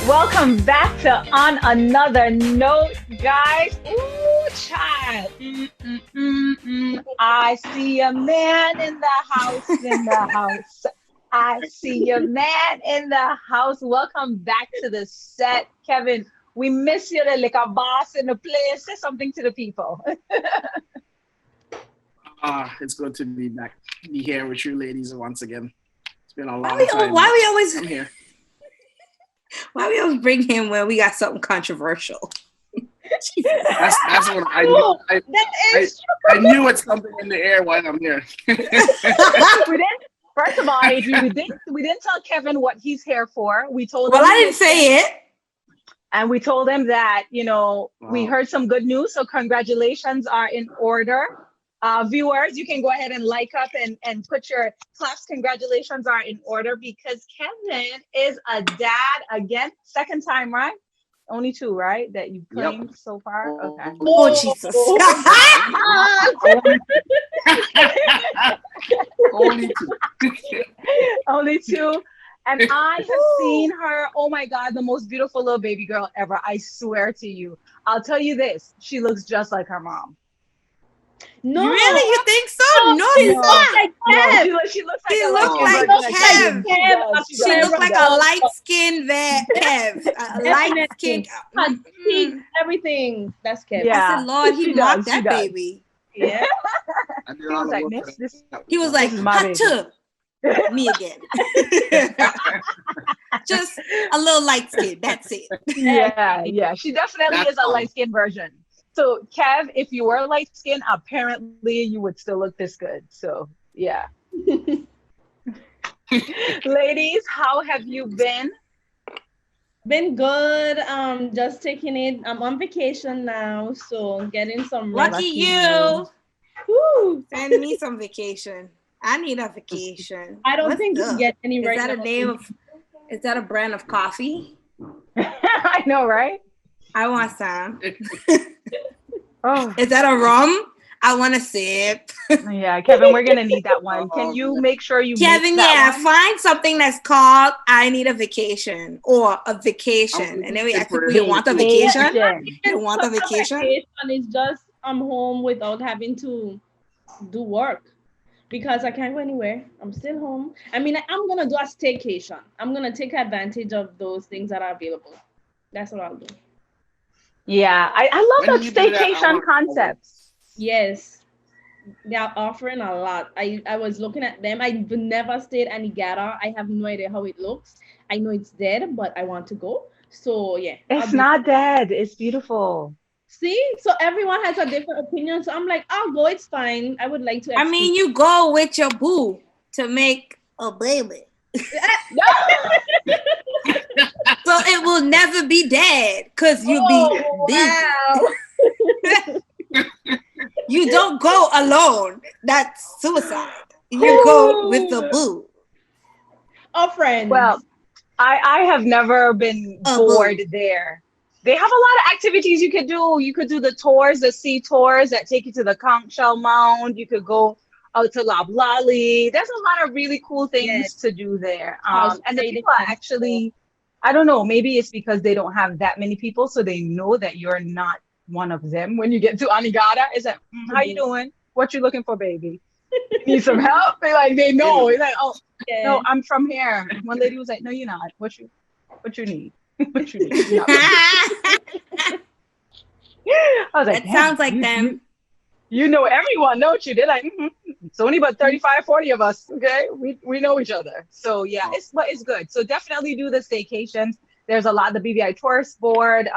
Welcome back to On Another Note, guys. Ooh, child. I see a man in the house, I see a man in the house. Welcome back to the set, Kevin. We miss you like a boss in the place. Say something to the people. It's good to be back, be here with you ladies once again. It's been a Why long we, time. why we always I'm here. why we always bring him when we got something controversial? That's what I knew. I knew it's something in the air while I'm here. We didn't. First of all, we didn't tell Kevin what he's here for. We told him. Well, I didn't say it. And we told him that, we heard some good news. So congratulations are in order. Viewers, you can go ahead and like up and put your claps. Congratulations are in order because Kevin is a dad again. Second time, right? Only two, right? That you've claimed so far? Okay. Oh, Jesus. Only two. Only two. And I have seen her, oh my God, the most beautiful little baby girl ever. I swear to you. I'll tell you this. She looks just like her mom. No. Really? You think so? No, she looks like Kev. No, she looks like Kev. She looks like a light-skinned Kev. A light-skinned. Everything. That's Kev. Yeah. I said, Lord, he mocked that baby. Yeah. He was like, this. He was like, hot me again. Just a little light skin. That's it. Yeah. She definitely is a light skin version. So, Kev, if you were light skin, apparently you would still look this good. So, yeah. Ladies, how have you been? Been good. Just taking it. I'm on vacation now, so getting some rest. Lucky you. Woo. Send me some vacation. I need a vacation. I don't think you can get any right now. Is that a brand of coffee? I know, right? I want some. Oh. Is that a rum? I want a sip. Yeah, Kevin, we're gonna need that one. Can you make sure you Kevin, find something that's called I need a vacation or a vacation. And then we ask people, you want a vacation? You want a vacation? It's just I'm home without having to do work. Because I can't go anywhere. I'm still home. I mean, I'm going to do a staycation. I'm going to take advantage of those things that are available. That's what I'll do. Yeah, I love that staycation concept. Yes. They are offering a lot. I was looking at them. I've never stayed at Niagara. I have no idea how it looks. I know it's dead, but I want to go. So, yeah. It's not dead. It's beautiful. See, so everyone has a different opinion. So I'm like, I'll go. It's fine. I would like to. I mean, you go with your boo to make a baby. So it will never be dead because you'll be busy. Wow. You don't go alone. That's suicide. You go with the boo. Oh, friends. Well, I have never been bored there. They have a lot of activities you could do. You could do the tours, the sea tours that take you to the conch shell mound. You could go out to Loblolly. There's a lot of really cool things to do there. And the people are actually, I don't know, maybe it's because they don't have that many people, so they know that you're not one of them. When you get to Anegada, it's like, how you doing? What you looking for, baby? Need some help? They know. It's like, no, I'm from here. One lady was like, no, you're not. What you need? What you need? I was like, that sounds like them. You know everyone, don't you? They're like, it's only about 35, 40 of us. Okay, we know each other. So yeah, it's good. So definitely do the staycations. There's a lot. The BVI Tourist Board,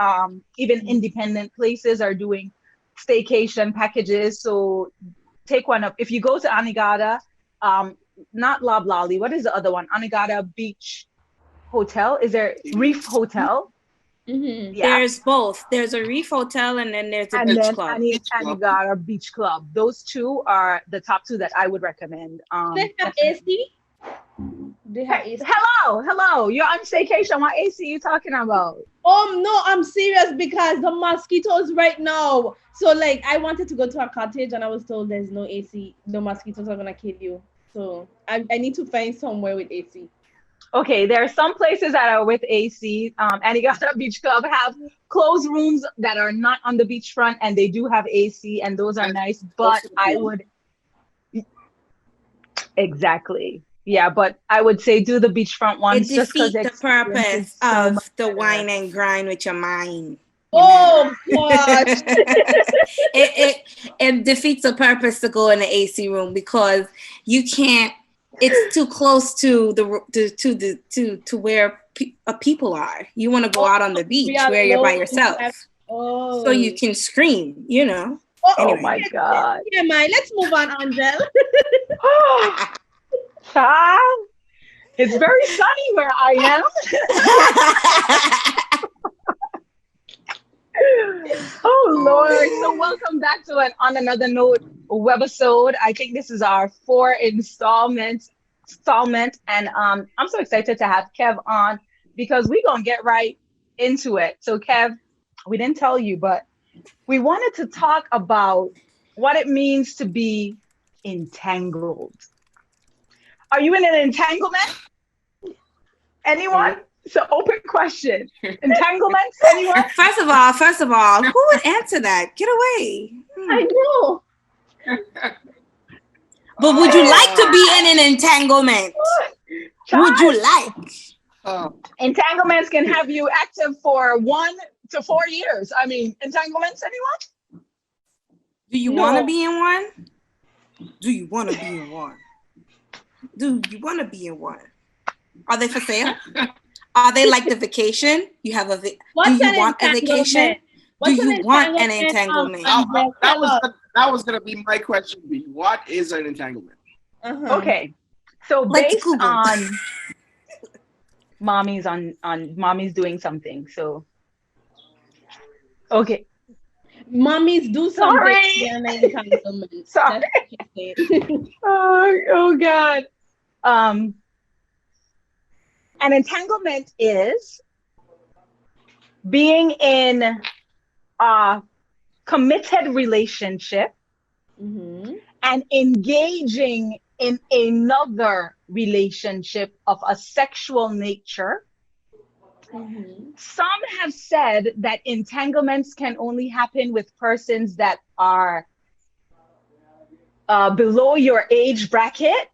even independent places are doing staycation packages. So take one up. If you go to Anegada, not Loblolly, what is the other one? Anegada Beach Hotel. Is there Reef Hotel? Mm-hmm. Yeah. There's both. There's a Reef Hotel and then there's a beach club. Anegada Beach Club. Those two are the top two that I would recommend. They have AC? They have AC. Hello. You're on staycation. What AC you talking about? Oh no, I'm serious because the mosquitoes right now. So like I wanted to go to a cottage and I was told there's no AC. The mosquitoes are gonna kill you. So I need to find somewhere with AC. Okay, there are some places that are with AC. Antigua Beach Club have closed rooms that are not on the beachfront, and they do have AC, and those are nice. But I would exactly, yeah. But I would say do the beachfront ones just because the purpose of the wine and grind with your mind. Oh gosh. it defeats the purpose to go in the AC room because you can't. It's too close to to where people are. You want to go out on the beach where you're by yourself, so you can scream. You know. Oh my God. Yeah, let's move on, Angel. Child, it's very sunny where I am. Oh Lord. So welcome back to On Another Note webisode. I think this is our 4th installment. And I'm so excited to have Kev on because we're gonna get right into it. So Kev, we didn't tell you, but we wanted to talk about what it means to be entangled. Are you in an entanglement? Anyone? It's an open question. Entanglements, anyone? First of all, who would answer that? Get away. I know. But would you like to be in an entanglement? Would you like? Entanglements can have you active for 1 to 4 years. I mean, entanglements, anyone? Do you want to be in one? Do you want to be in one? Do you want to be in one? Are they for sale? Are they like the vacation? You have a do you want a vacation? Do you want an entanglement? That was gonna be my question. What is an entanglement? Okay, so based on mommy's mommy's doing something. So okay, mommies do something. Sorry. Oh God. An entanglement is being in a committed relationship and engaging in another relationship of a sexual nature. Some have said that entanglements can only happen with persons that are below your age bracket,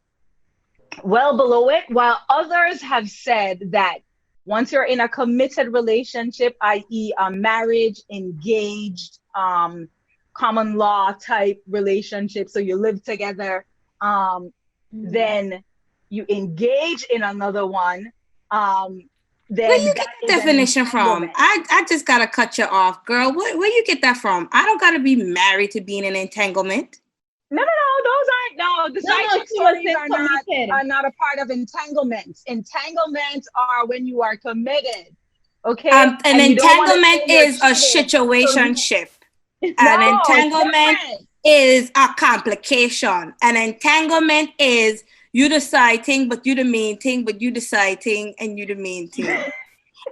well below it, while others have said that once you're in a committed relationship, i.e. a marriage, engaged, common law type relationship, so you live together, then you engage in another one, then where you get the definition from? I just gotta cut you off, girl. Where you get that from? I don't gotta be married to be in an entanglement. No, the side chick stories are not a part of entanglements. Entanglements are when you are committed. Okay. An entanglement is a situationship. An entanglement is a complication. An entanglement is you decide thing, but you the main thing, but you decide thing, and you the main thing.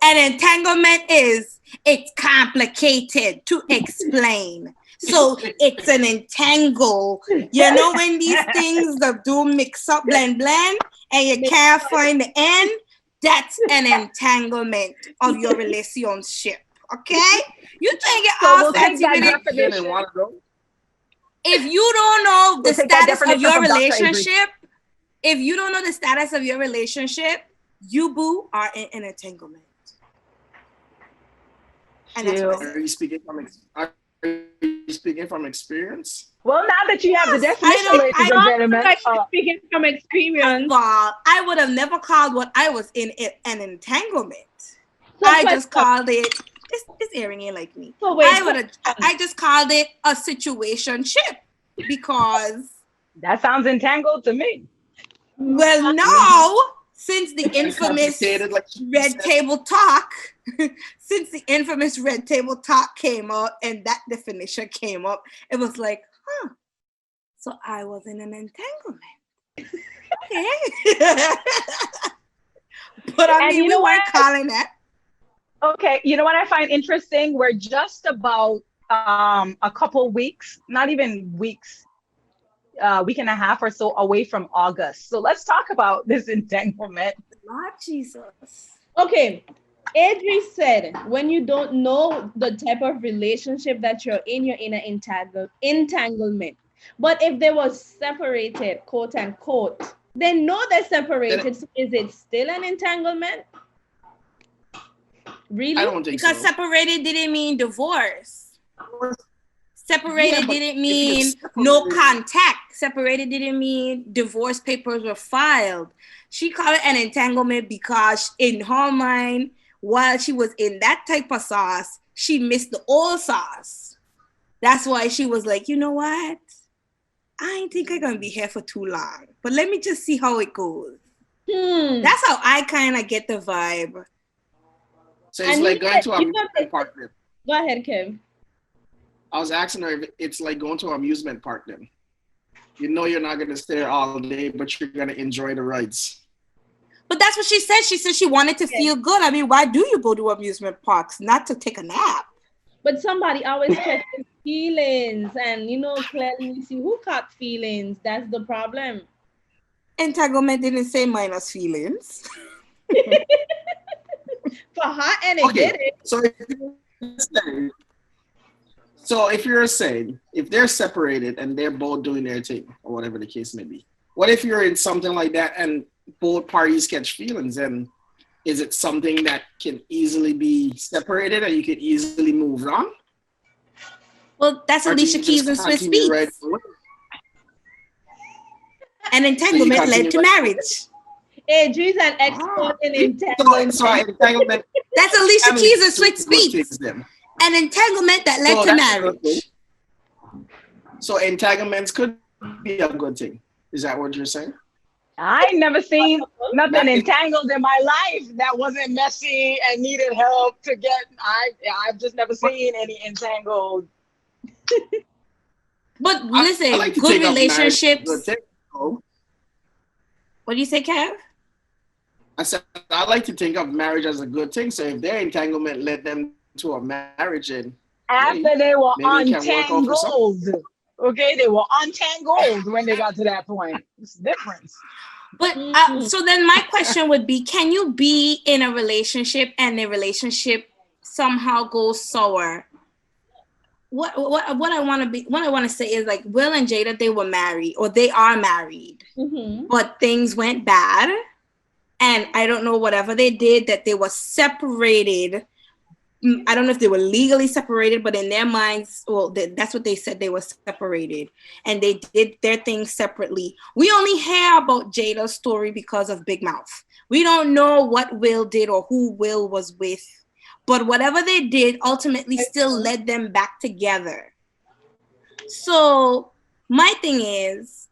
An entanglement is it's complicated to explain. So it's an entangle. You know when these things do mix up, blend, and you can't find the end? That's an entanglement of your relationship. Okay? You take it all fancy with it. If you don't know the status of your relationship, you boo are in an entanglement. And that's what are you speaking from experience? Well, now that you have the definition, ladies and gentlemen, speaking from experience. I would have never called what I was in an entanglement. I just called it. This Erin ain't like me. I just called it a situationship because that sounds entangled to me. Well, no, since the infamous red table talk. Since the infamous red table talk came up and that definition came up, it was like, so I was in an entanglement. Okay. But I mean, we weren't calling that. Okay, you know what I find interesting? We're just about a couple weeks, not even weeks, week and a half or so away from August. So let's talk about this entanglement. Lord Jesus. Okay. Adri said, when you don't know the type of relationship that you're in an entanglement. But if they were separated, quote unquote, they know they're separated. So is it still an entanglement? Really? I don't think because so. separated didn't mean divorce. Separated Yeah, didn't mean no contact. Separated didn't mean divorce papers were filed. She called it an entanglement because in her mind, while she was in that type of sauce, she missed the old sauce. That's why she was like, you know what? I ain't think I'm gonna be here for too long, but let me just see how it goes. That's how I kind of get the vibe. So it's like going to an amusement park. Go ahead, Kev. I was asking her if it's like going to an amusement park then. You know you're not going to stay there all day, but you're going to enjoy the rides. But that's what she said. She said she wanted to feel good. I mean, why do you go to amusement parks? Not to take a nap. But somebody always catches feelings, and clearly we see who caught feelings. That's the problem. Entanglement didn't say minus feelings. For her, and it did it. So if you're saying, if they're separated and they're both doing their thing, or whatever the case may be, what if you're in something like that and both parties catch feelings? And is it something that can easily be separated and you can easily move on? Well, that's Alicia Keys and Swiss Beats. Right, an entanglement led to marriage. Adri's an expert in entanglement. That's Alicia Keys and Swiss Beats. An entanglement that led to marriage. So entanglements could be a good thing. Is that what you're saying? I ain't never seen nothing entangled in my life that wasn't messy and needed help to get. I've just never seen any entangled. But listen, like good relationships. What do you say, Kev? I said I like to think of marriage as a good thing. So if their entanglement led them to a marriage, and after they were untangled, okay, they were untangled when they got to that point. It's different. But so then my question would be, can you be in a relationship and the relationship somehow goes sour? What I want to say is, like, Will and Jada, they were married, or they are married, but things went bad, and I don't know, whatever they did, that they were separated. I don't know if they were legally separated, but in their minds, well, that's what they said, they were separated, and they did their things separately. We only hear about Jada's story because of Big Mouth. We don't know what Will did or who Will was with, but whatever they did ultimately still led them back together. So my thing is,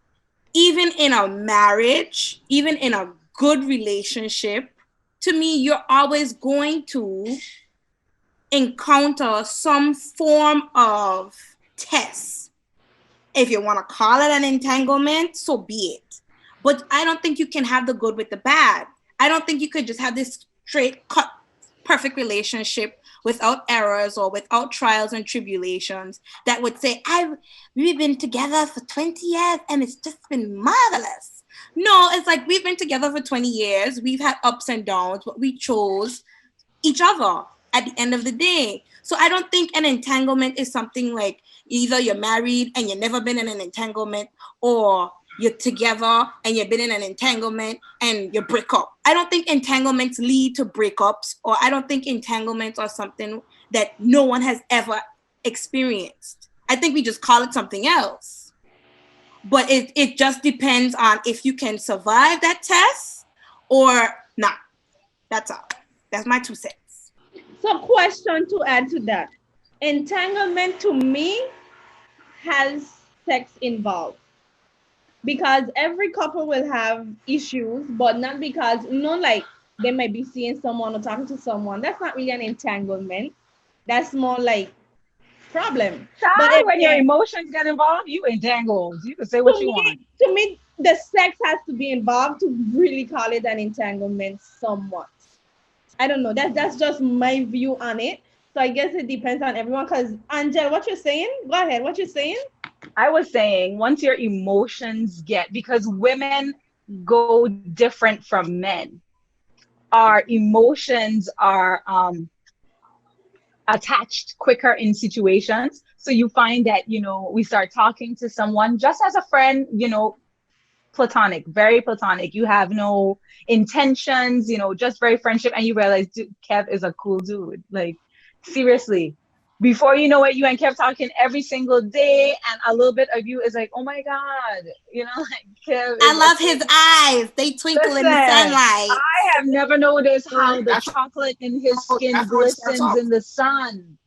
even in a marriage, even in a good relationship, to me, you're always going to encounter some form of test. If you want to call it an entanglement, so be it. But I don't think you can have the good with the bad. I don't think you could just have this straight cut perfect relationship without errors or without trials and tribulations that would say, we've been together for 20 years and it's just been marvelous. No, it's like, we've been together for 20 years. We've had ups and downs, but we chose each other at the end of the day. So I don't think an entanglement is something like either you're married and you've never been in an entanglement, or you're together and you've been in an entanglement and you break up. I don't think entanglements lead to breakups, or I don't think entanglements are something that no one has ever experienced. I think we just call it something else. But it just depends on if you can survive that test or not. That's all. That's my 2 cents. So, question to add to that. Entanglement to me has sex involved. Because every couple will have issues, but not because, like they might be seeing someone or talking to someone. That's not really an entanglement. That's more like problem. But when your emotions get involved, you entangled. You can say what you want. To me, the sex has to be involved to really call it an entanglement somewhat. I don't know. That's just my view on it. So I guess it depends on everyone. Because Angel, what you're saying? Go ahead. What you're saying? I was saying once your emotions get, because women go different from men. Our emotions are attached quicker in situations. So you find that, we start talking to someone just as a friend, platonic, very platonic. You have no intentions, just very friendship. And you realize, dude, Kev is a cool dude. Like, seriously. Before you know it, you and Kev talking every single day, and a little bit of you is like, oh my God, like Kev I is a love cool. his eyes. They twinkle in the Listen, sunlight. I have never noticed how the That's chocolate in his skin that's how it starts glistens off. in the sun.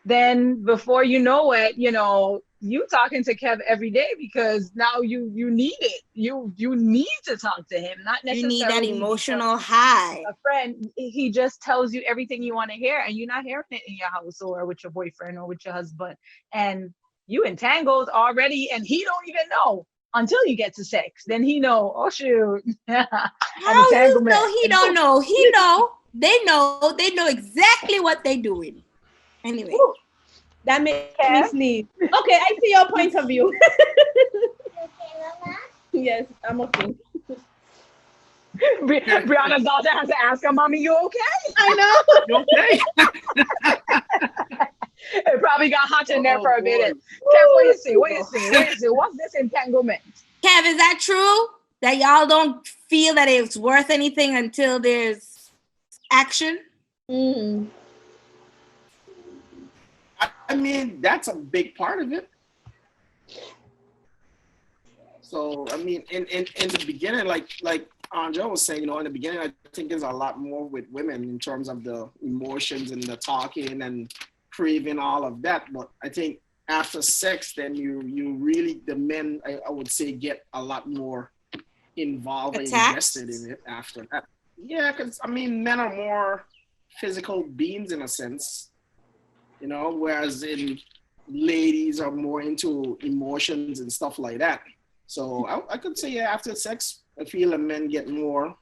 Then before you know it, you talking to Kev every day because now you need it. You need to talk to him, not You need that necessarily because emotional high. a friend. He just tells you everything you want to hear, and you're not hearing it in your house or with your boyfriend or with your husband, and you entangled already, and he don't even know until you get to sex. Then he know, oh shoot, an How you entanglement. know he don't know? He know. They know. They know exactly what they doing. Anyway. Ooh, that made me sneeze. Okay, I see your point of view. Yes, I'm okay. Brianna's daughter has to ask her, mommy, you okay? I know. Okay. It probably got hot in there for a minute. Boy. Kev, what you see? What you see? What you see? What's this entanglement? Kev, is that true? That y'all don't feel that it's worth anything until there's action? Mm. I mean, that's a big part of it. So I mean, in the beginning, like Andrea was saying, in the beginning, I think there's a lot more with women in terms of the emotions and the talking and craving all of that. But I think after sex, then you really, the men, I would say, get a lot more involved and invested in it after that. Yeah, because I mean, men are more physical beings in a sense, whereas in ladies are more into emotions and stuff like that. So I could say, yeah, after sex, I feel the men get more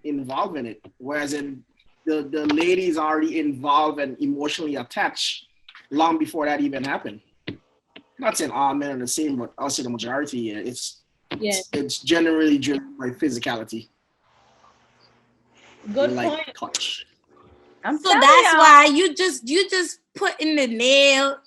involved in it, whereas in the ladies are already involved and emotionally attached long before that even happened. Not saying all men are the same, but I'll say the majority. Yeah, it's generally driven by physicality. Good like point. Touch. So that's why you just putting the nail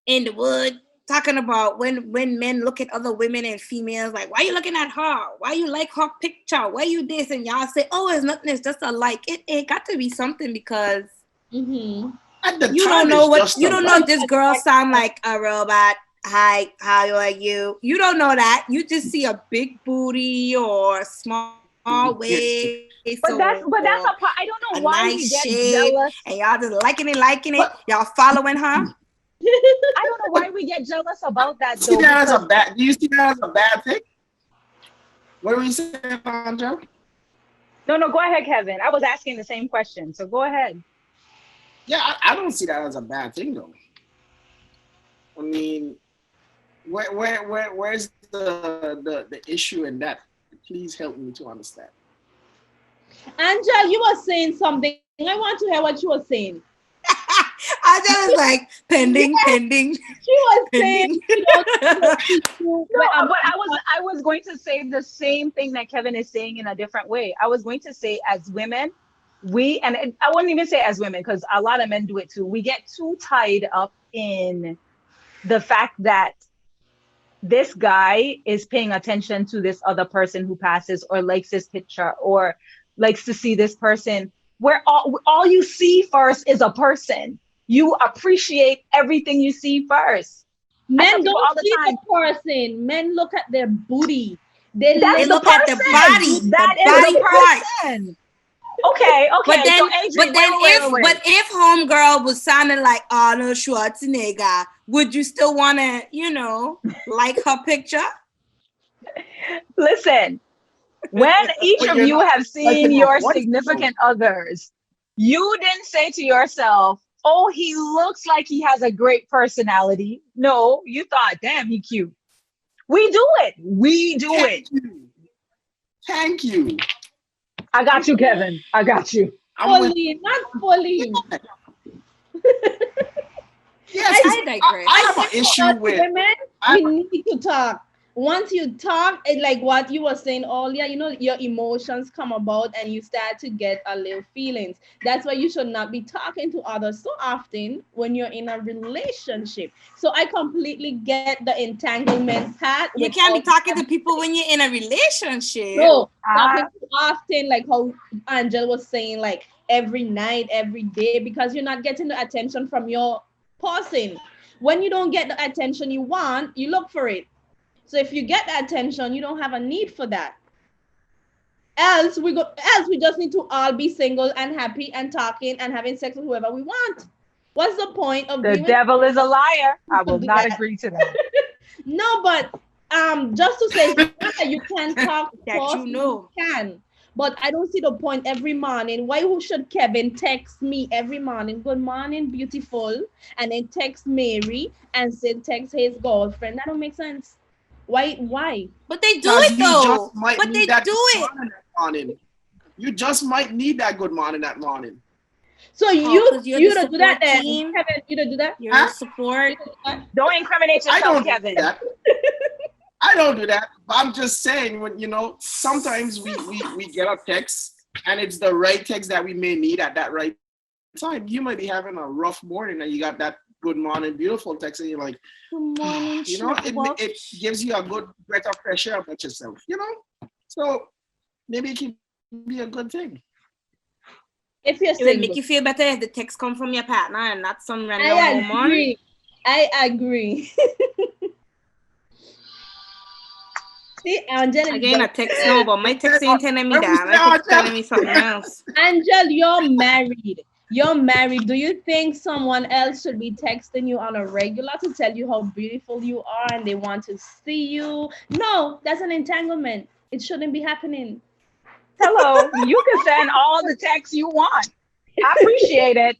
in the wood, talking about when men look at other women and females, like, why you looking at her? Why you like her picture? Why you this? And y'all say, oh, it's nothing, it's just a like. It got to be something because Mm-hmm. you don't know what you don't know if this girl sound like a robot. Hi, how are you? You don't know that. You just see a big booty or small waist. But that's a part. I don't know why we get jealous. And y'all just liking it. Y'all following her. I don't know why we get jealous about that. Do you see that as a bad thing? What were you saying, Andrea? No, go ahead, Kevin. I was asking the same question, so go ahead. Yeah, I don't see that as a bad thing, though. I mean, where's the issue in that? Please help me to understand. Angel, you were saying something. I want to hear what you were saying. I just was like pending. She was pending. saying, but I was going to say the same thing that Kevin is saying in a different way. I was going to say, as women, I wouldn't even say as women, because a lot of men do it too. We get too tied up in the fact that this guy is paying attention to this other person who passes or likes this picture or likes to see this person, where all you see first is a person. You appreciate everything you see first. Men don't see the person. Men look at their booty. They look at the body. That is the person. Okay. But then, so Adrian, but if homegirl was sounding like Arnold Schwarzenegger, would you still want to, like her picture? Listen, when each of you have seen your significant others, you didn't say to yourself, oh, he looks like he has a great personality. No, you thought, damn, he cute. We do it. Thank you. I got you, Kevin. I got you. Fully, not fully. Yes, I digress. I have an issue with women. You need to talk. Once you talk, it like what you were saying earlier, your emotions come about and you start to get a little feelings. That's why you should not be talking to others so often when you're in a relationship. So I completely get the entanglement part. You can't be talking to people when you're in a relationship. No, talking too often, like how Angel was saying, like every night, every day, because you're not getting the attention from your person. When you don't get the attention you want, you look for it. So if you get the attention, you don't have a need for that. Else we just need to all be single and happy and talking and having sex with whoever we want. What's the point of The being devil is a liar. I will do not that? agree to that. No, but just to say, yeah, you can talk That you can. But I don't see the point every morning. Why should Kevin text me every morning? Good morning, beautiful. And then text Mary and say text his girlfriend. That don't make sense. Why? But they do Because it you though. just might But need they that do good it. morning that morning. You just might need that good morning that morning. So Because you're you the don't do that support then. team. Kevin, you don't do that? You're Huh? the support. You don't do that? Don't incriminate I yourself, don't do Kevin. that. I don't do that. But I'm just saying, when sometimes we get a text and it's the right text that we may need at that right time. You might be having a rough morning and you got that good morning, beautiful text, and you're like, Good morning, it gives you a good breath of fresh air about yourself, So maybe it can be a good thing. If you're It would single. make you feel better if the text come from your partner and not some random I woman. agree. I agree. See, Angel is Again, a text no, but my text ain't telling me that. My text telling me something else. Angel, you're married. You're married. Do you think someone else should be texting you on a regular to tell you how beautiful you are and they want to see you? No, that's an entanglement. It shouldn't be happening. Hello, you can send all the texts you want. I appreciate it.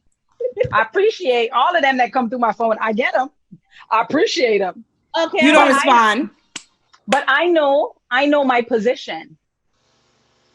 I appreciate all of them that come through my phone. I get them. I appreciate them. Okay. You don't respond. But I know my position,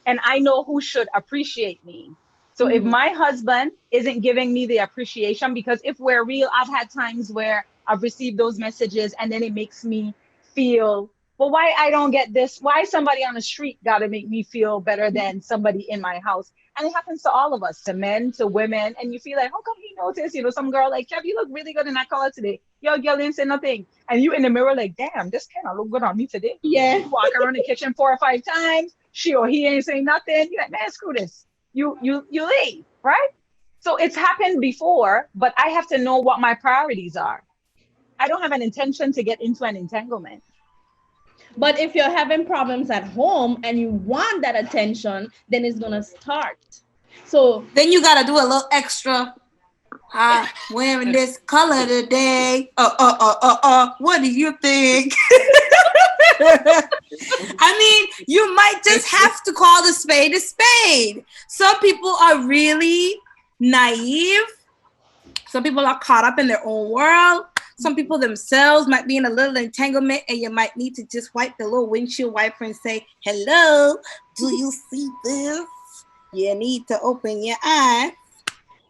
and I know who should appreciate me. So if my husband isn't giving me the appreciation, because if we're real, I've had times where I've received those messages and then it makes me feel, well, why I don't get this? Why somebody on the street got to make me feel better than somebody in my house? And it happens to all of us, to men, to women. And you feel like, how come he noticed? Some girl like, Kev, you look really good in that color today. Yo, girl didn't say nothing. And you in the mirror like, damn, this kind of look good on me today. Yeah. You walk around the kitchen 4 or 5 times. She or he ain't saying nothing. You're like, man, screw this. You leave, right? So it's happened before, but I have to know what my priorities are. I don't have an intention to get into an entanglement. But if you're having problems at home and you want that attention, then it's gonna start. So then you gotta do a little extra. Wearing this color today. What do you think? I mean, you might just have to call the spade a spade. Some people are really naive. Some people are caught up in their own world. Some people themselves might be in a little entanglement, and you might need to just wipe the little windshield wiper and say, hello, do you see this? You need to open your eyes.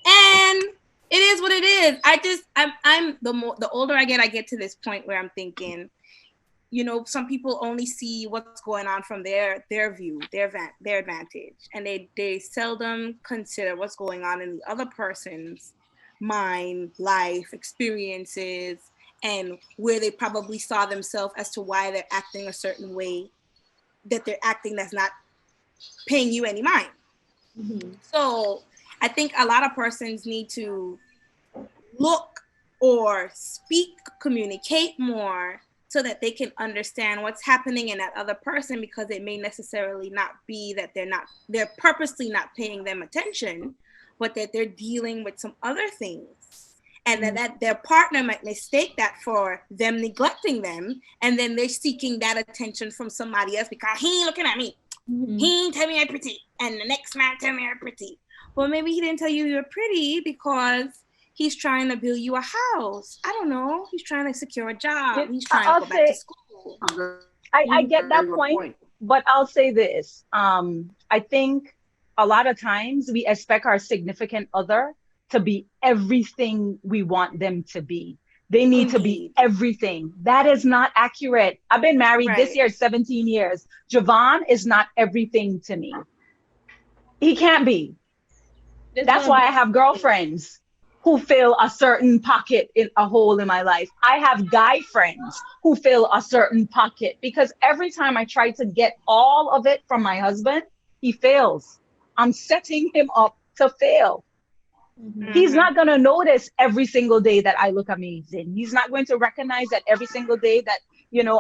And it is what it is. I'm the older I get to this point where I'm thinking, some people only see what's going on from their view, their advantage, and they seldom consider what's going on in the other person's mind, life, experiences, and where they probably saw themselves as to why they're acting a certain way that they're acting that's not paying you any mind. Mm-hmm. So I think a lot of persons need to look or speak, communicate more so that they can understand what's happening in that other person, because it may necessarily not be that they're purposely not paying them attention, but that they're dealing with some other things. And that their partner might mistake that for them neglecting them. And then they're seeking that attention from somebody else because he ain't looking at me. Mm-hmm. He ain't tell me I'm pretty. And the next man tell me I'm pretty. Well, maybe he didn't tell you you're pretty because he's trying to build you a house. I don't know. He's trying to secure a job. He's trying to go back to school. I get that point, but I'll say this. I think a lot of times we expect our significant other to be everything we want them to be. They need to be everything. That is not accurate. I've been married this year, 17 years. Javon is not everything to me. He can't be. That's why I have girlfriends who fill a certain pocket in a hole in my life. I have guy friends who fill a certain pocket because every time I try to get all of it from my husband, he fails. I'm setting him up to fail. He's not going to notice every single day that I look amazing. He's not going to recognize that every single day that,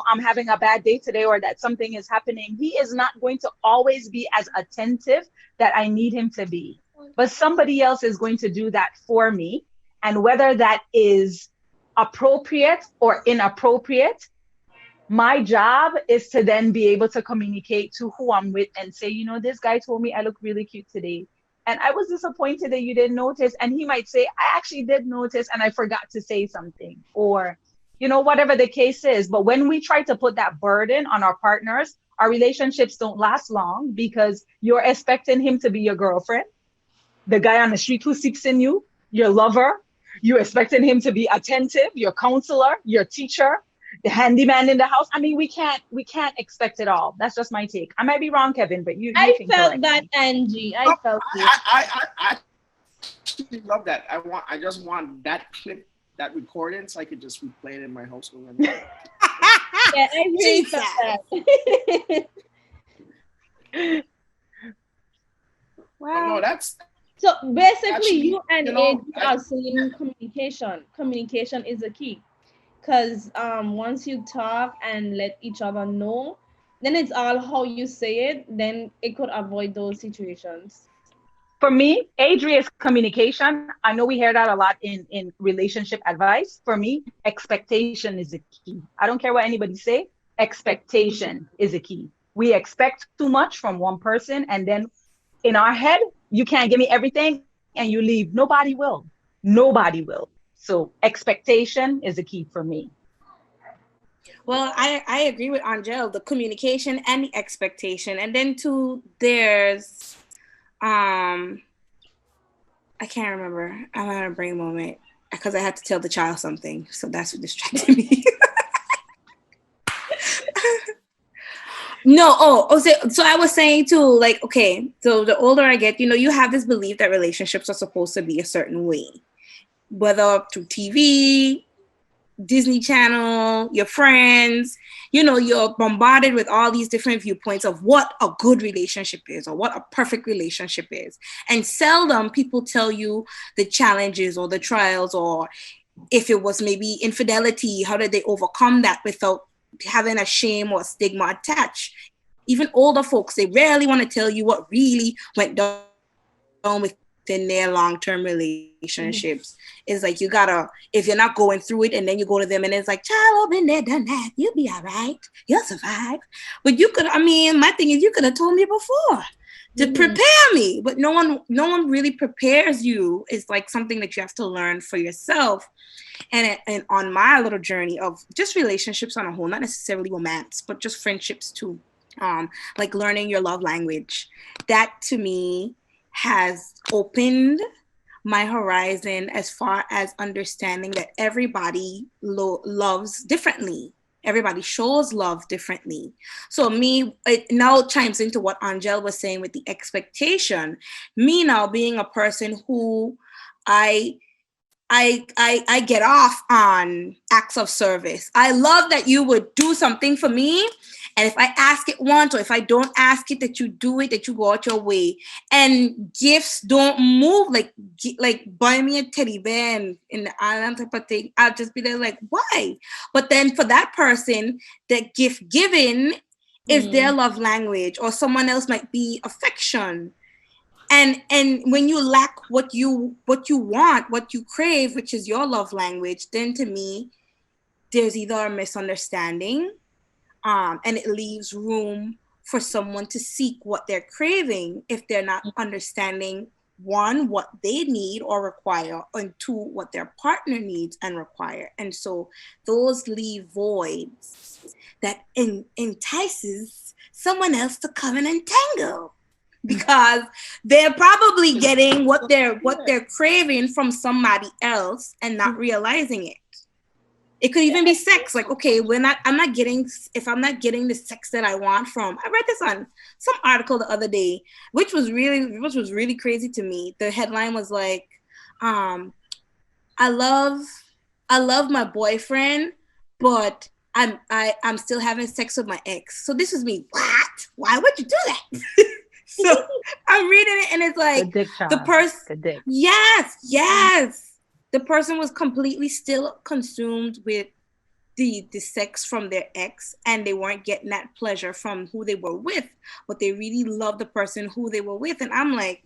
I'm having a bad day today or that something is happening. He is not going to always be as attentive that I need him to be. But somebody else is going to do that for me. And whether that is appropriate or inappropriate, my job is to then be able to communicate to who I'm with and say, this guy told me I look really cute today. And I was disappointed that you didn't notice. And he might say, I actually did notice and I forgot to say something. Or, whatever the case is. But when we try to put that burden on our partners, our relationships don't last long because you're expecting him to be your girlfriend, the guy on the street who seeks in you, your lover. You're expecting him to be attentive, your counselor, your teacher, the handyman in the house. I mean, we can't expect it all. That's just my take. I might be wrong, Kevin, but I felt that, Angie. I felt it. I actually love that. I just want that clip, that recording, so I could just replay it in my household. Yeah, I really felt that. Wow. No, that's so basically actually, you and Age are saying communication. Communication is a key. Because once you talk and let each other know, then it's all how you say it, then it could avoid those situations. For me, Adri is communication. I know we hear that a lot in relationship advice. For me, expectation is a key. I don't care what anybody say. Expectation is a key. We expect too much from one person, and then in our head, you can't give me everything and you leave. Nobody will. Nobody will. So expectation is a key for me. Well, I agree with Angel, the communication and the expectation. And then too, there's, I can't remember. I'm having a brain moment because I had to tell the child something. So that's what distracted me. So I was saying too, like, okay, so the older I get, you have this belief that relationships are supposed to be a certain way. Whether through TV, Disney Channel, your friends, you're bombarded with all these different viewpoints of what a good relationship is or what a perfect relationship is. And seldom people tell you the challenges or the trials, or if it was maybe infidelity, how did they overcome that without having a shame or stigma attached. Even older folks, they rarely want to tell you what really went down within their long-term relationships. It's like you gotta, if you're not going through it and then you go to them and it's like, child, I've been there, done that. You'll be all right. You'll survive. But my thing is, you could have told me before to prepare me, but no one really prepares you. It's like something that you have to learn for yourself. And on my little journey of just relationships on a whole, not necessarily romance, but just friendships too. Like learning your love language. That to me has opened my horizon as far as understanding that everybody loves differently. Everybody shows love differently. So it now chimes into what Angel was saying with the expectation. Me now being a person who I get off on acts of service. I love that you would do something for me. And if I ask it once, or if I don't ask it, that you do it, that you go out your way. And gifts don't move like buy me a teddy bear in the island type of thing. I'll just be there like, why? But then for that person, that gift given is their love language, or someone else might be affection. And when you lack what you want, what you crave, which is your love language, then to me, there's either a misunderstanding, and it leaves room for someone to seek what they're craving if they're not understanding, one, what they need or require, and two, what their partner needs and require. And so those leave voids that entices someone else to come and entangle. Because they're probably getting what they're craving from somebody else and not realizing it. It could even be sex. Like, okay, if I'm not getting the sex that I want from, I read this on some article the other day, which was really crazy to me. The headline was like, I love my boyfriend, but I'm still having sex with my ex. So this was me. What? Why would you do that? So I'm reading it and it's like the person. Yes. The person was completely still consumed with the sex from their ex, and they weren't getting that pleasure from who they were with, but they really loved the person who they were with. And I'm like,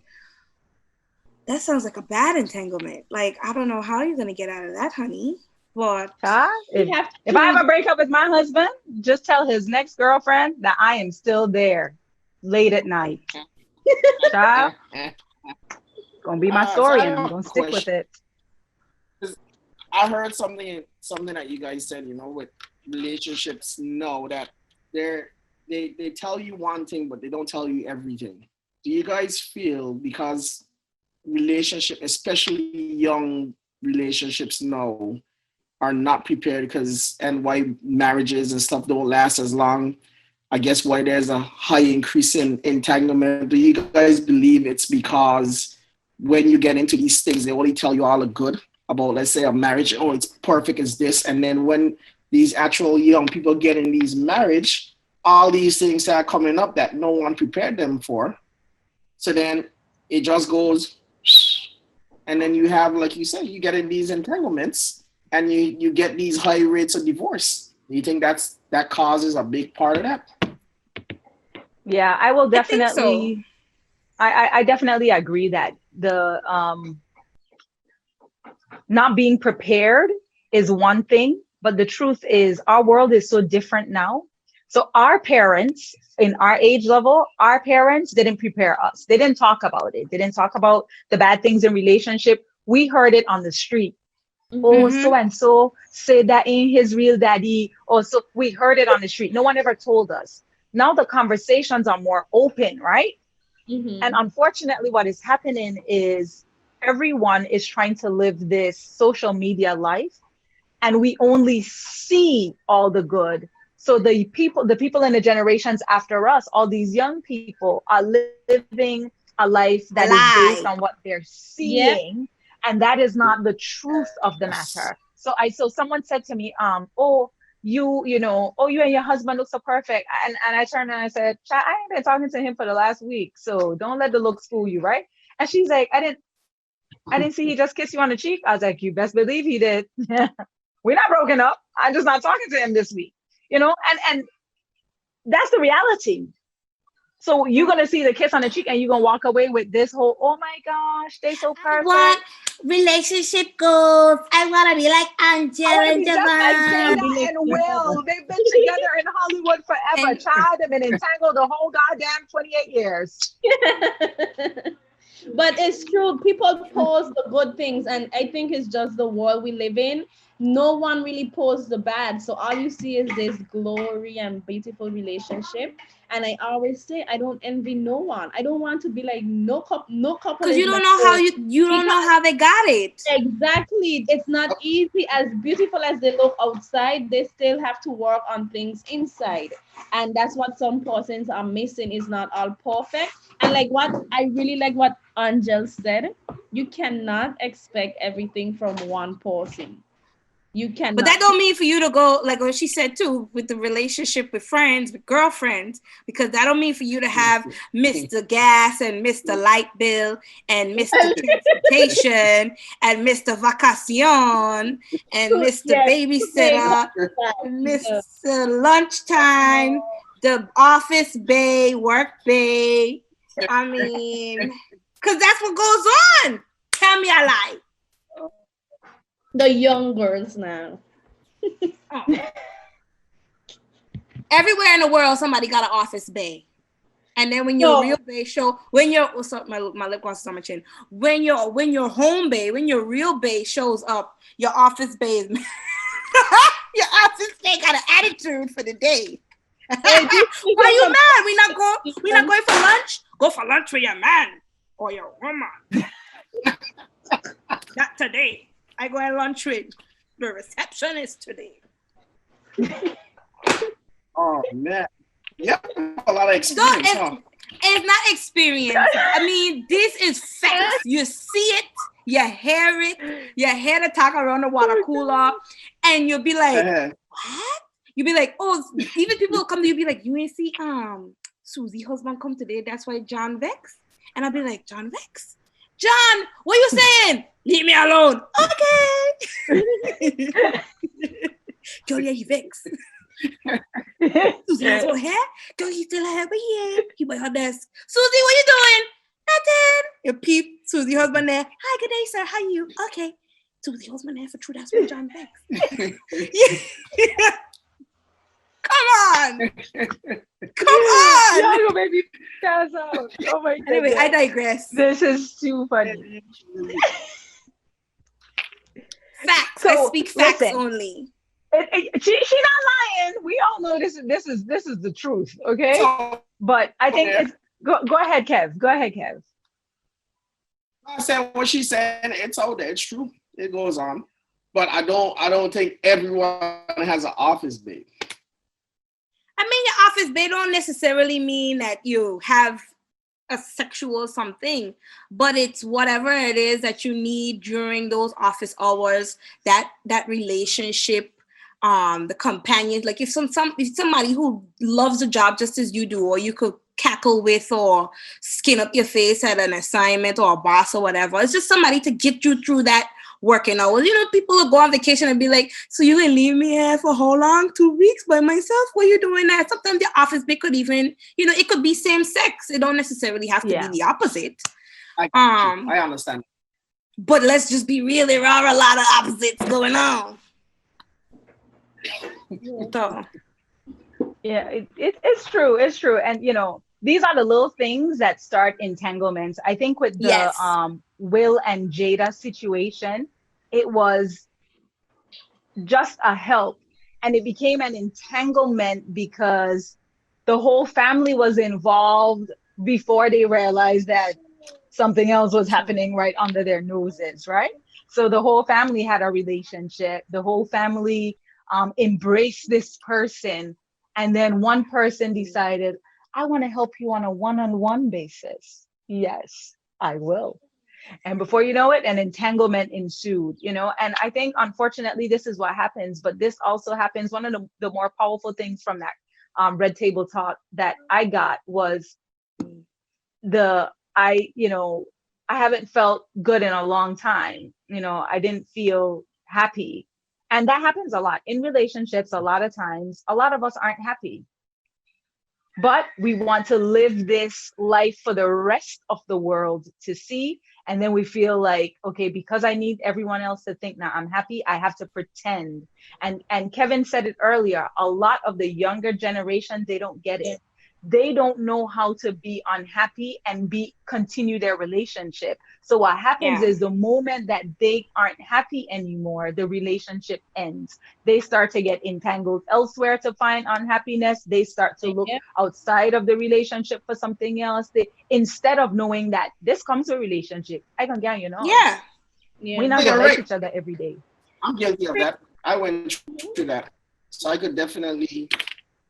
that sounds like a bad entanglement. Like, I don't know how you're gonna get out of that, honey. But if I have a breakup with my husband, just tell his next girlfriend that I am still there late at night. Child, gonna be my story, and I'm gonna stick with it. I heard something that you guys said, with relationships now, that they tell you one thing, but they don't tell you everything. Do you guys feel because especially young relationships now, are not prepared and why marriages and stuff don't last as long? I guess why there's a high increase in entanglement. Do you guys believe it's because when you get into these things, they only tell you all the good about, let's say, a marriage? Oh, it's perfect as this. And then when these actual young people get in these marriage, all these things are coming up that no one prepared them for. So then it just goes, and then you have, like you said, you get in these entanglements and you get these high rates of divorce. Do you think that causes a big part of that? Yeah, I will definitely. I definitely agree that the not being prepared is one thing, but the truth is our world is so different now. So our parents in our age level, our parents didn't prepare us. They didn't talk about it. They didn't talk about the bad things in relationship. We heard it on the street. Mm-hmm. Oh, so and so said that ain't his real daddy. Or so we heard it on the street. No one ever told us. Now the conversations are more open, right? Mm-hmm. And unfortunately, what is happening is everyone is trying to live this social media life, and we only see all the good. So the people in the generations after us, all these young people are living a life that is based on what they're seeing, and that is not the truth of the matter. So someone said to me, you and your husband look so perfect. And I turned and I said, I ain't been talking to him for the last week, so don't let the looks fool you, right? And she's like, I didn't see he just kissed you on the cheek. I was like, you best believe he did. We're not broken up. I'm just not talking to him this week, and that's the reality. So you're going to see the kiss on the cheek and you're going to walk away with this whole, oh my gosh, they're so perfect. What relationship goals? I want to be like Angela and Jada and Will. They've been together in Hollywood forever. Child, they've been entangled the whole goddamn 28 years. But it's true. People post the good things, and I think it's just the world we live in. No one really posts the bad. So all you see is this glory and beautiful relationship. And I always say, I don't envy no one. I don't want to be like no couple. Because you don't know how you don't know how they got it. Exactly. It's not easy. As beautiful as they look outside, they still have to work on things inside. And that's what some persons are missing. Is not all perfect. And I really like what Angel said. You cannot expect everything from one person. You can, but that don't mean for you to go like what she said too with the relationship with friends, with girlfriends, because that don't mean for you to have Mr. Gas and Mr. Light Bill and Mr. Transportation and Mr. Vacacion and Mr. Babysitter, and Mr. Lunchtime, the office bay, work bay. I mean, because that's what goes on. Tell me I lie. The young girls now. Everywhere in the world, somebody got an office bay. And then when your real bay show, what's up, my lip gloss is on my chin. When your home bay, when your real bay shows up, your office bay is your office bay got an attitude for the day. Why you mad? We not going for lunch? Go for lunch with your man or your woman. Not today. I go and lunch with the receptionist today. Oh man, yeah, a lot of experience, huh? It's not experience. I mean, this is facts. You see it, you hear it, you hear the talk around the water cooler, and you'll be like, what? You'll be like, oh, even people will come to you, be like, you ain't see Susie husband come today, that's why John vex. And I'll be like, John vex? John, what you saying? Leave me alone. Okay. Girl, yeah, he vex. Susie has her hair. Girl, he still have her hair. He by her desk. Susie, what you doing? Nothing. You peep. Susie husband there. Hi, good day, sir. How you? Okay. Susie husband there for true. That's what John vex. Come on. Come on. Y'all gonna make me pass out. Oh my god. Anyway, I digress. This is too funny. Facts. I speak facts only. She's not lying. We all know this is the truth, okay? But I think it's go ahead, Kev. Go ahead, Kev. I said what she said. It's out there. It's true. It goes on, but I don't think everyone has an office babe. I mean, your office babe don't necessarily mean that you have a sexual something, but it's whatever it is that you need during those office hours. That relationship. The companions, like if somebody who loves a job just as you do, or you could cackle with or skin up your face at an assignment or a boss or whatever. It's just somebody to get you through that working hours. You know, people will go on vacation and be like, so you can leave me here for how long? 2 weeks by myself? What are you doing there? Sometimes the office they could even, it could be same sex. It don't necessarily have to be the opposite. I understand. But let's just be real, there are a lot of opposites going on. So. Yeah, it's true. It's true. And, these are the little things that start entanglements. I think with the Will and Jada situation, it was just a help. And it became an entanglement because the whole family was involved before they realized that something else was happening right under their noses, right? So the whole family had a relationship. The whole family embrace this person, and then one person decided, I want to help you on a one-on-one basis. Yes, I will. And before you know it, an entanglement ensued, and I think unfortunately this is what happens, but this also happens. One of the more powerful things from that Red Table Talk that I got was I haven't felt good in a long time. I didn't feel happy. And that happens a lot in relationships. A lot of times, a lot of us aren't happy, but we want to live this life for the rest of the world to see. And then we feel like, okay, because I need everyone else to think now I'm happy, I have to pretend. And Kevin said it earlier, a lot of the younger generation, they don't get it. They don't know how to be unhappy and continue their relationship. So what happens is the moment that they aren't happy anymore, the relationship ends. They start to get entangled elsewhere to find unhappiness. They start to look outside of the relationship for something else. Instead of knowing that this comes to a relationship, I can get we're not gonna like each other every day. I'm guilty of that. I went through that, so I could definitely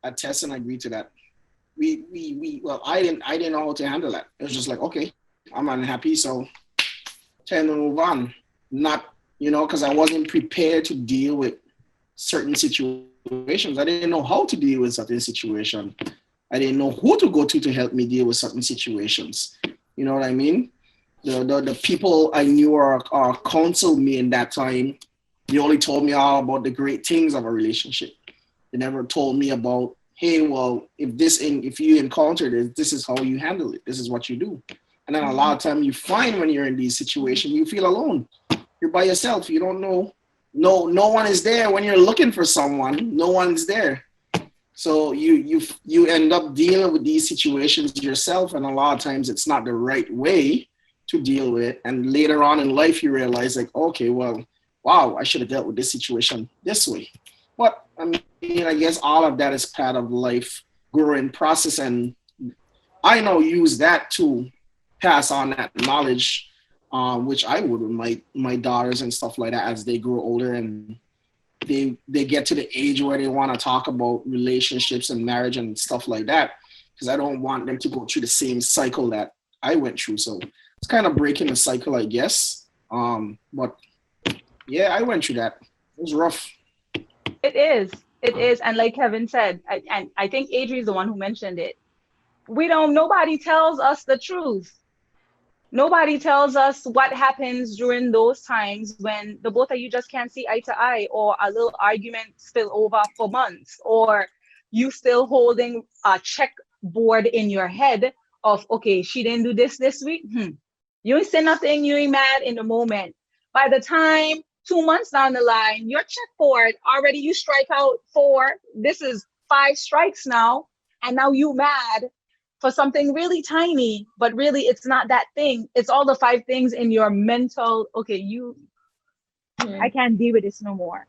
attest and agree to that. I didn't know how to handle that. It was just like, okay, I'm unhappy, so tend to move on. Not, because I wasn't prepared to deal with certain situations. I didn't know how to deal with certain situations. I didn't know who to go to help me deal with certain situations. You know what I mean? The people I knew or counseled me in that time, they only told me all about the great things of a relationship. They never told me about, hey, well, if you encounter this is how you handle it. This is what you do. And then a lot of time you find when you're in these situations, you feel alone. You're by yourself. You don't know. No one is there when you're looking for someone. No one's there. So you end up dealing with these situations yourself. And a lot of times it's not the right way to deal with it. And later on in life, you realize like, okay, well, wow, I should have dealt with this situation this way. But I mean, I guess all of that is part of life growing process, and I use that to pass on that knowledge, which I would with my daughters and stuff like that as they grow older and they get to the age where they want to talk about relationships and marriage and stuff like that, because I don't want them to go through the same cycle that I went through. So it's kind of breaking the cycle, I guess. But yeah, I went through that. It was rough. It is. It is. And like Kevin said, and I think Adri is the one who mentioned it. Nobody tells us the truth. Nobody tells us what happens during those times when the both of you just can't see eye to eye, or a little argument spill over for months, or you still holding a checkboard in your head of, okay, she didn't do this week. You ain't say nothing, you ain't mad in the moment. By the time 2 months down the line, your checkboard already, you strike out 4. This is 5 strikes now, and now you mad for something really tiny, but really it's not that thing. It's all the 5 things in your mental, okay, I can't deal with this no more.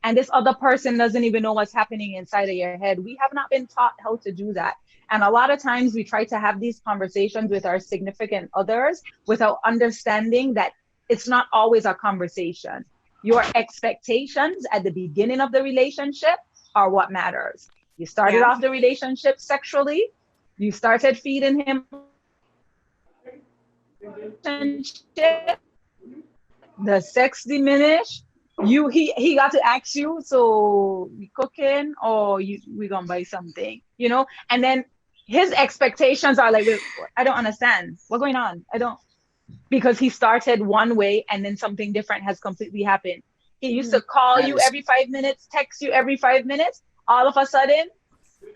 And this other person doesn't even know what's happening inside of your head. We have not been taught how to do that. And a lot of times we try to have these conversations with our significant others without understanding that it's not always a conversation. Your expectations at the beginning of the relationship are what matters. You started off the relationship sexually. You started feeding him. The sex diminished. He got to ask you, so we cooking or we gonna buy something, and then his expectations are like, wait, I don't understand what's going on. Because he started one way and then something different has completely happened. He used to call you every 5 minutes, text you every 5 minutes. All of a sudden,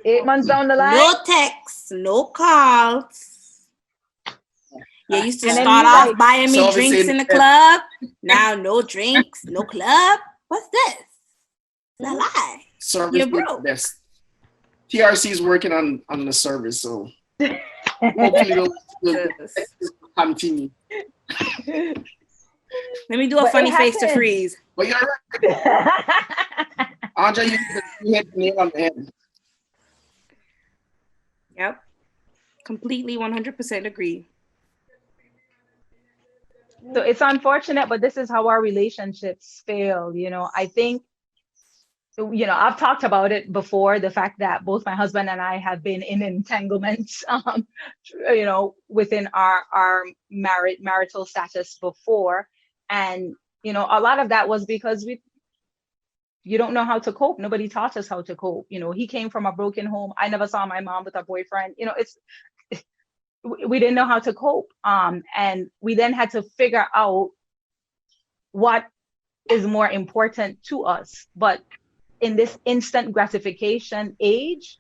8 months down the line, no texts, no calls. You used to start off buying me drinks in the club. Now no drinks, no club. What's this? It's a lie. Service. You're broke. Best. TRC is working on the service, so hopefully we'll continue. Let me do a funny face to freeze. But you're right. Andre, you hit the nail on the head. Yep. Completely 100% agree. So it's unfortunate, but this is how our relationships fail. I think, I've talked about it before, the fact that both my husband and I have been in entanglements, within our marital status before. And, a lot of that was because you don't know how to cope. Nobody taught us how to cope. He came from a broken home. I never saw my mom with a boyfriend. We didn't know how to cope. And we then had to figure out what is more important to us. But in this instant gratification age,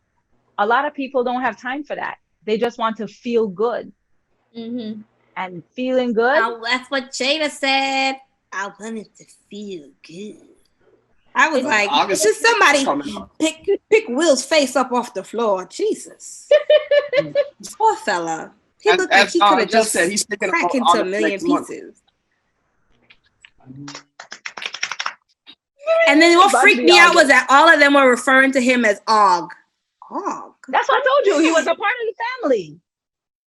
a lot of people don't have time for that. They just want to feel good. Mm-hmm. And feeling good. That's what Jada said. I wanted to feel good. I was like, just somebody pick Will's face up off the floor. Jesus. Poor fella. He looked like he could have just said he's cracked into a million pieces. And then what freaked me out was that all of them were referring to him as Og. Og. That's what I told you. He was a part of the family.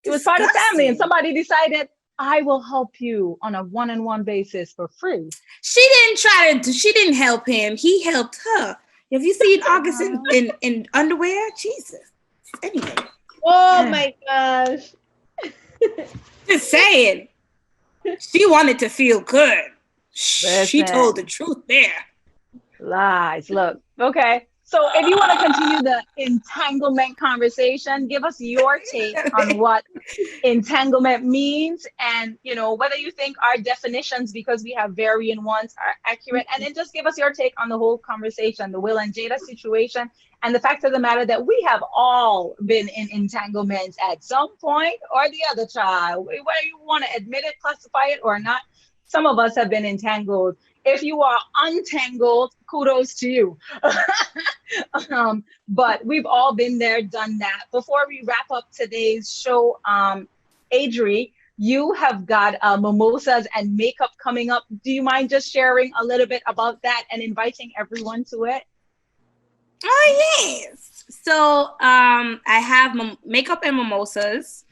He was part of the family, and somebody decided, I will help you on a one-on-one basis for free. She didn't help him. He helped her. Have you seen August in underwear? Jesus. Anyway. Oh my gosh. Just saying. She wanted to feel good. Listen. She told the truth there. Lies. Look. Okay. So if you want to continue the entanglement conversation, give us your take on what entanglement means, and whether you think our definitions, because we have varying ones, are accurate, and then just give us your take on the whole conversation, the Will and Jada situation, and the fact of the matter that we have all been in entanglements at some point or the other, child. Whether you want to admit it, classify it or not, some of us have been entangled. If you are untangled, kudos to you. But we've all been there, done that. Before we wrap up today's show, Adri, you have got mimosas and makeup coming up. Do you mind just sharing a little bit about that and inviting everyone to it? Oh, yes. So I have makeup and mimosas.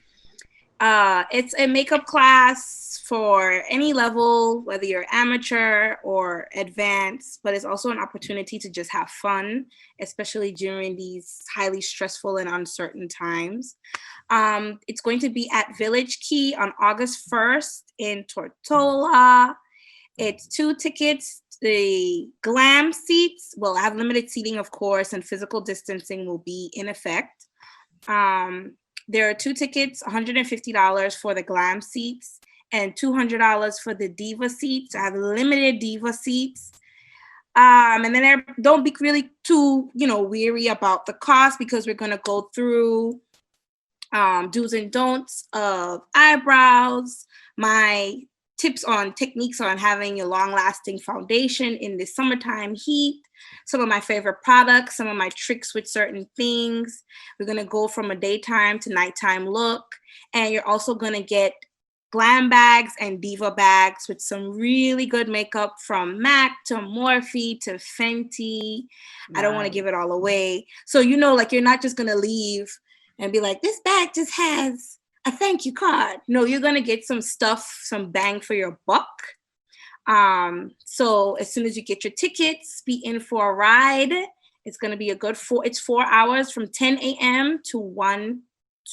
It's a makeup class for any level, whether you're amateur or advanced, but it's also an opportunity to just have fun, especially during these highly stressful and uncertain times. It's going to be at Village Key on August 1st in Tortola. It's 2 tickets. The glam seats will have limited seating, of course, and physical distancing will be in effect. There are 2 tickets, $150 for the glam seats and $200 for the diva seats. I have limited diva seats. And then don't be really too, weary about the cost, because we're going to go through do's and don'ts of eyebrows, my tips on techniques on having a long-lasting foundation in the summertime heat, some of my favorite products, some of my tricks with certain things. We're going to go from a daytime to nighttime look. And you're also going to get glam bags and diva bags with some really good makeup from MAC to Morphe to Fenty. Nice. I don't want to give it all away. So, you're not just going to leave and be like, this bag just has a thank you card. No, you're going to get some stuff, some bang for your buck. So as soon as you get your tickets, be in for a ride. It's going to be it's 4 hours from 10 a.m. to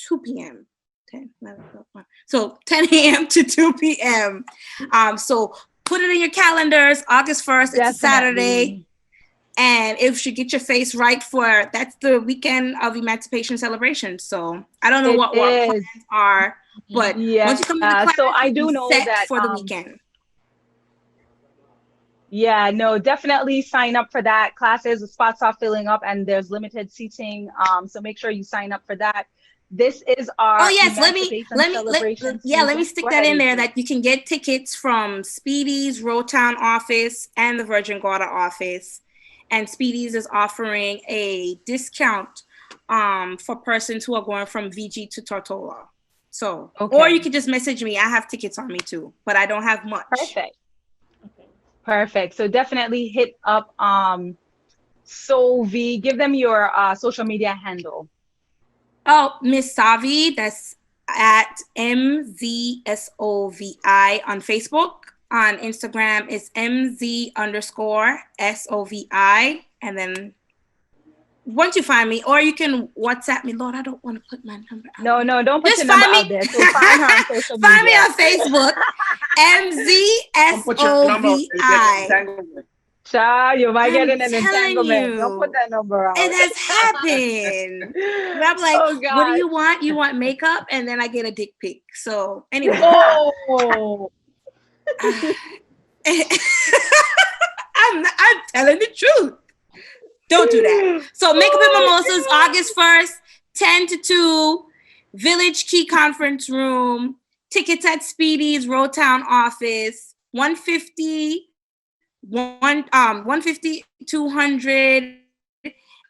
2 p.m. 10, 11, 12, 1. So 10 a.m. to 2 p.m. So put it in your calendars, August 1st, it's a Saturday. And if you get your face right that's the weekend of Emancipation Celebration. So I don't know what plans are, but once you come to the class, so I do know that for the weekend. Yeah, no, definitely sign up for that. Classes, the spots are filling up and there's limited seating. So make sure you sign up for that. This is our let me stick that in there, that you can get tickets from Speedy's Rotown office and the Virgin Gorda office. And Speedy's is offering a discount for persons who are going from VG to Tortola. So, or you could just message me. I have tickets on me too, but I don't have much. Perfect. So definitely hit up Sovi. Give them your social media handle. Oh, Miss Savi. That's at MZSOVI on Facebook. On Instagram is MZ_SOVI. And then once you find me, or you can WhatsApp me. Lord, I don't want to put my number out. No, don't put your number out there. So find her on social media. Find me on Facebook. MZSOVI. Child, you might get in an entanglement. Don't put that number out. It has happened. And I'm like, what do you want? You want makeup? And then I get a dick pic. So anyway. Oh. I'm telling the truth. Don't do that. So Makeup and Mimosas, August 1st, 10 to 2, Village Key Conference Room. Tickets at Speedy's Rotown office, $150, $150, $200,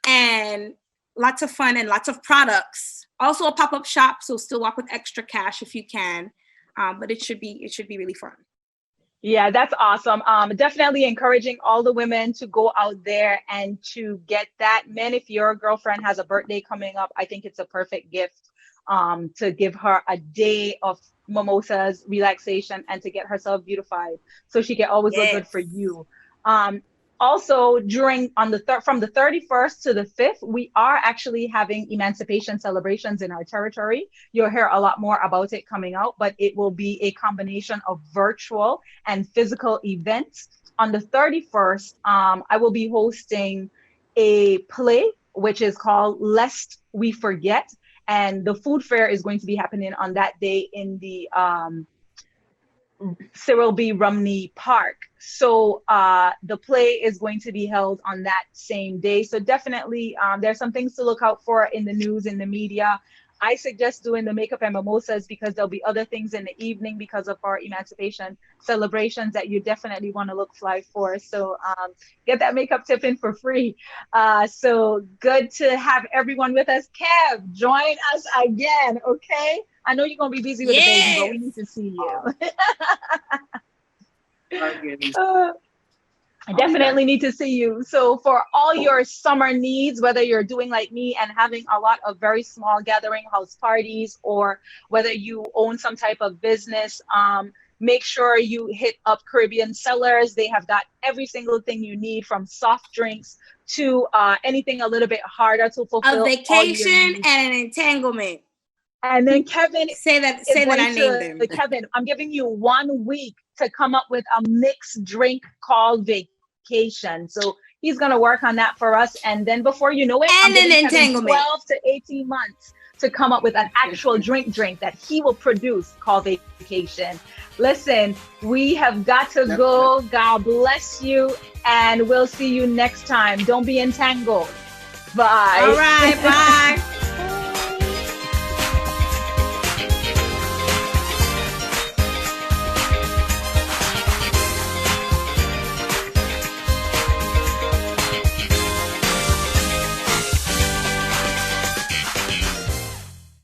and lots of fun and lots of products. Also a pop-up shop, so still walk with extra cash if you can. But it should be really fun. Yeah, that's awesome. Definitely encouraging all the women to go out there and to get that. Men, if your girlfriend has a birthday coming up, I think it's a perfect gift to give her a day of mimosas, relaxation, and to get herself beautified so she can always look good for you. Also, from the 31st to the 5th, we are actually having emancipation celebrations in our territory. You'll hear a lot more about it coming out, but it will be a combination of virtual and physical events. On the 31st, I will be hosting a play, which is called Lest We Forget. And the food fair is going to be happening on that day in the Cyril B. Rumney Park. So the play is going to be held on that same day. So definitely there's some things to look out for in the news, in the media. I suggest doing the Makeup and Mimosas because there'll be other things in the evening because of our emancipation celebrations that you definitely want to look fly for. So get that makeup tip in for free. So good to have everyone with us. Kev, join us again, okay? I know you're going to be busy with the baby, but we need to see you. I definitely need to see you. So for all your summer needs, whether you're doing like me and having a lot of very small gathering house parties, or whether you own some type of business, make sure you hit up Caribbean Cellars. They have got every single thing you need, from soft drinks to anything a little bit harder to fulfill. A vacation and an entanglement. And then Kevin say that I named them. Kevin, I'm giving you 1 week to come up with a mixed drink called Vacation. So he's going to work on that for us. And then before you know it, and an entanglement. 12 to 18 months to come up with an actual drink that he will produce called Vacation. Listen, we have got to go. God bless you. And we'll see you next time. Don't be entangled. Bye. All right. Bye.